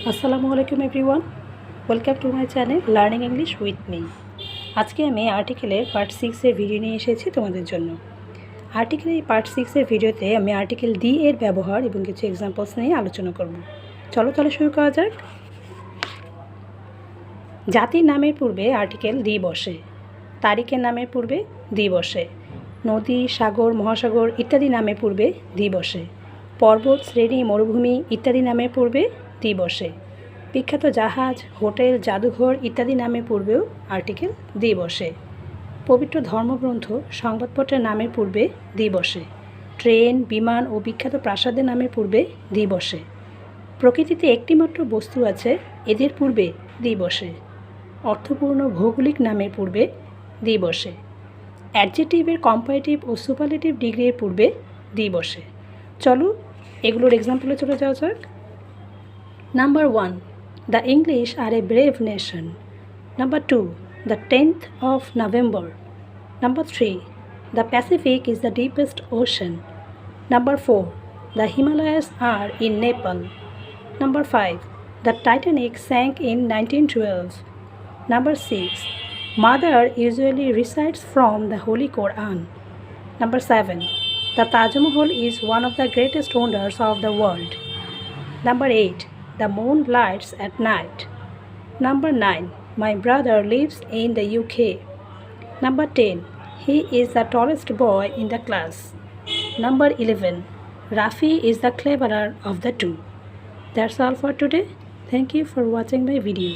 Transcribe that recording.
আসসালামু আলাইকুম everyone, welcome to my channel learning English with me. আজকে আমি আর্টিকেলের পার্ট 6-এর ভিডিও নিয়ে এসেছি তোমাদের জন্য। আর্টিকেলের এই পার্ট 6-এর ভিডিওতে আমি আর্টিকেল দি এর ব্যবহার এবং কিছু এক্সাম্পলস নিয়ে আলোচনা করব। চলো তাহলে শুরু করা যাক। জাতির নামের পূর্বে আর্টিকেল দি বসে, তারিখের নামের পূর্বে দি বসে, নদী, সাগর, মহাসাগর ইত্যাদি নামের পূর্বে দি বসে, পর্বত, শ্রেণী, মরুভূমি ইত্যাদি নামের পূর্বে দি বসে, বিখ্যাত জাহাজ, হোটেল, জাদুঘর ইত্যাদি নামের পূর্বেও আর্টিকেল দি বসে, পবিত্র ধর্মগ্রন্থ, সংবাদপত্রের নামের পূর্বে দি বসে, ট্রেন, বিমান ও বিখ্যাত প্রাসাদের নামের পূর্বে দি বসে, প্রকৃতিতে একটিমাত্র বস্তু আছে, এদের পূর্বে দি বসে, অর্থপূর্ণ ভৌগোলিক নামের পূর্বে দি বসে, অ্যাডজেটিভের কম্পারেটিভ ও সুপারলেটিভ ডিগ্রির পূর্বে দি বসে। চলো এগুলোর এক্সাম্পলে চলে যাওয়া যাক। Number 1, the English are a brave nation. Number 2, the 10th of November. Number 3, the Pacific is the deepest ocean. Number 4, the Himalayas are in Nepal. Number 5, the Titanic sank in 1912. Number 6, mother usually recites from the Holy Quran. Number 7, the Taj Mahal is one of the greatest wonders of the world. Number 8, the moon lights at night. Number 9, my brother lives in the UK. Number 10, he is the tallest boy in the class. Number 11, Rafi is the cleverer of the two. That's all for today. Thank you for watching my video.